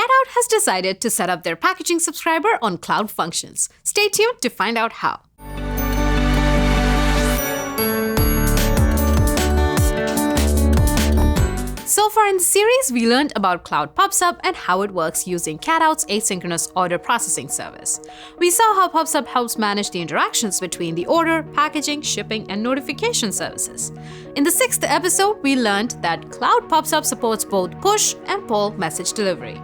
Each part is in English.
Catout has decided to set up their packaging subscriber on Cloud Functions. Stay tuned to find out how. So far in the series, we learned about Cloud PubSub and how it works using Catout's asynchronous order processing service. We saw how PubSub helps manage the interactions between the order, packaging, shipping, and notification services. In the 6th episode, we learned that Cloud PubSub supports both push and pull message delivery.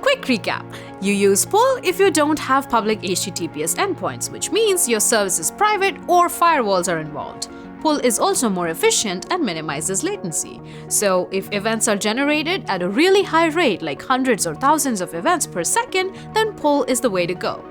Quick recap. You use pull if you don't have public HTTPS endpoints, which means your service is private or firewalls are involved. Pull is also more efficient and minimizes latency. So if events are generated at a really high rate, like hundreds or thousands of events per second, then pull is the way to go.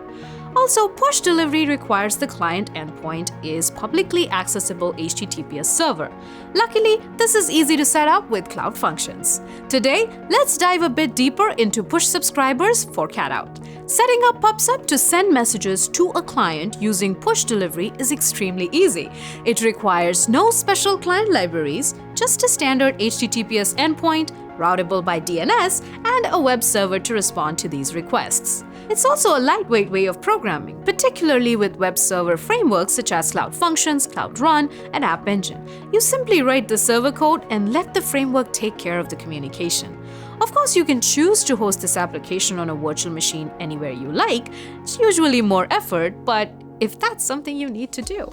Also, push delivery requires the client endpoint is publicly accessible HTTPS server. Luckily, this is easy to set up with Cloud Functions. Today, let's dive a bit deeper into push subscribers for Catout. Setting up PubSub to send messages to a client using push delivery is extremely easy. It requires no special client libraries, just a standard HTTPS endpoint, routable by DNS, and a web server to respond to these requests. It's also a lightweight way of programming, particularly with web server frameworks such as Cloud Functions, Cloud Run, and App Engine. You simply write the server code and let the framework take care of the communication. Of course, you can choose to host this application on a virtual machine anywhere you like. It's usually more effort, but if that's something you need to do.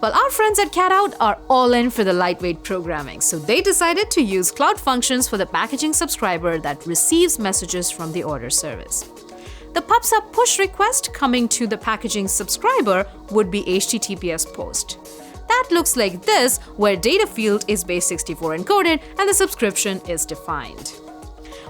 Well, our friends at Catout are all in for the lightweight programming, so they decided to use Cloud Functions for the packaging subscriber that receives messages from the order service. The PubSub push request coming to the packaging subscriber would be HTTPS post. That looks like this, where data field is base64 encoded and the subscription is defined.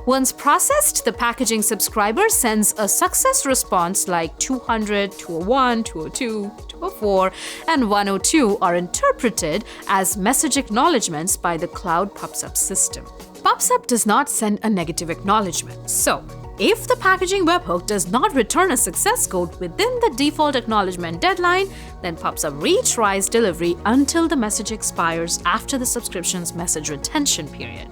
Once processed, the packaging subscriber sends a success response like 200, 201, 202, 204, and 102 are interpreted as message acknowledgements by the Cloud PubSub system. PubSub does not send a negative acknowledgement, so if the packaging webhook does not return a success code within the default acknowledgement deadline, then PubSub retries delivery until the message expires after the subscription's message retention period.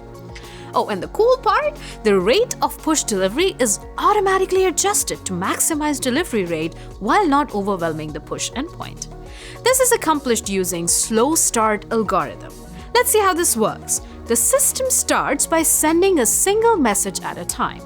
Oh, and the cool part, the rate of push delivery is automatically adjusted to maximize delivery rate while not overwhelming the push endpoint. This is accomplished using slow start algorithm. Let's see how this works. The system starts by sending a single message at a time.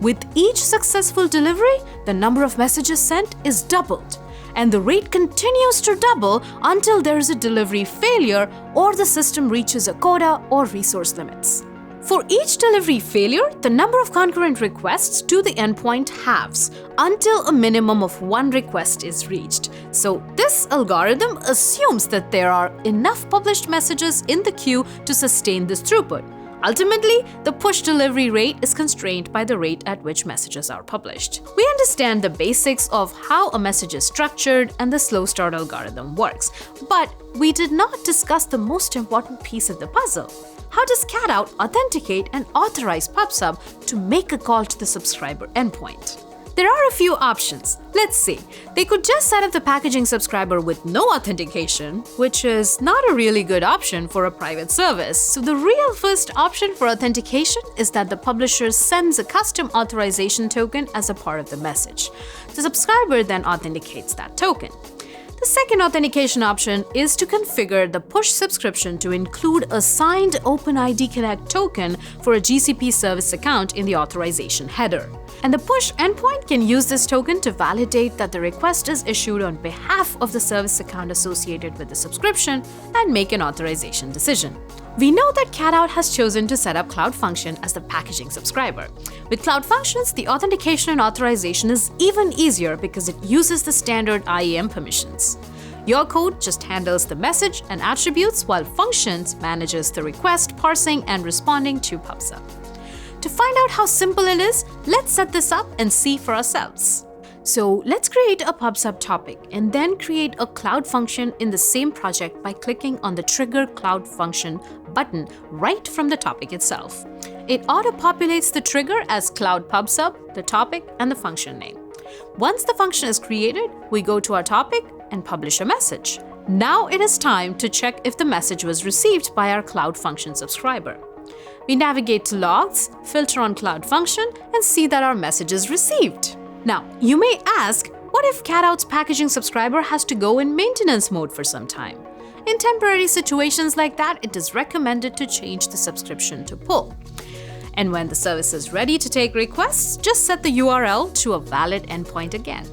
With each successful delivery, the number of messages sent is doubled, and the rate continues to double until there is a delivery failure or the system reaches a quota or resource limits. For each delivery failure, the number of concurrent requests to the endpoint halves until a minimum of one request is reached. So this algorithm assumes that there are enough published messages in the queue to sustain this throughput. Ultimately, the push delivery rate is constrained by the rate at which messages are published. We understand the basics of how a message is structured and the slow start algorithm works, but we did not discuss the most important piece of the puzzle. How does Catout authenticate and authorize PubSub to make a call to the subscriber endpoint? There are a few options. Let's see. They could just set up the packaging subscriber with no authentication, which is not a really good option for a private service. So the real first option for authentication is that the publisher sends a custom authorization token as a part of the message. The subscriber then authenticates that token. The second authentication option is to configure the push subscription to include a signed OpenIDConnect token for a GCP service account in the authorization header. And the push endpoint can use this token to validate that the request is issued on behalf of the service account associated with the subscription and make an authorization decision. We know that Catout has chosen to set up Cloud Function as the packaging subscriber. With Cloud Functions, the authentication and authorization is even easier because it uses the standard IAM permissions. Your code just handles the message and attributes while Functions manages the request, parsing, and responding to PubSub. To find out how simple it is, let's set this up and see for ourselves. So let's create a PubSub topic and then create a Cloud Function in the same project by clicking on the Trigger Cloud Function button right from the topic itself. It auto-populates the trigger as Cloud PubSub, the topic, and the function name. Once the function is created, we go to our topic and publish a message. Now it is time to check if the message was received by our Cloud Function subscriber. We navigate to logs, filter on Cloud Function, and see that our message is received. Now, you may ask, what if CatOut's packaging subscriber has to go in maintenance mode for some time? In temporary situations like that, it is recommended to change the subscription to pull. And when the service is ready to take requests, just set the URL to a valid endpoint again.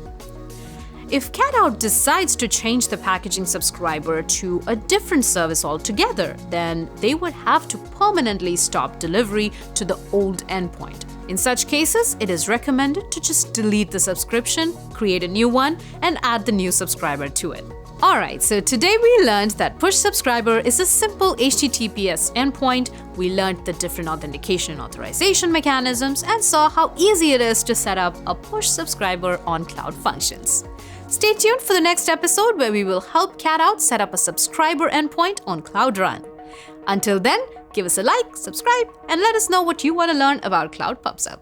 If CatOut decides to change the packaging subscriber to a different service altogether, then they would have to permanently stop delivery to the old endpoint. In such cases, it is recommended to just delete the subscription, create a new one, and add the new subscriber to it. Alright, so today we learned that push subscriber is a simple HTTPS endpoint. We learned the different authentication and authorization mechanisms and saw how easy it is to set up a push subscriber on Cloud Functions. Stay tuned for the next episode where we will help CatOut set up a subscriber endpoint on Cloud Run. Until then, give us a like, subscribe, and let us know what you want to learn about Cloud PubSub.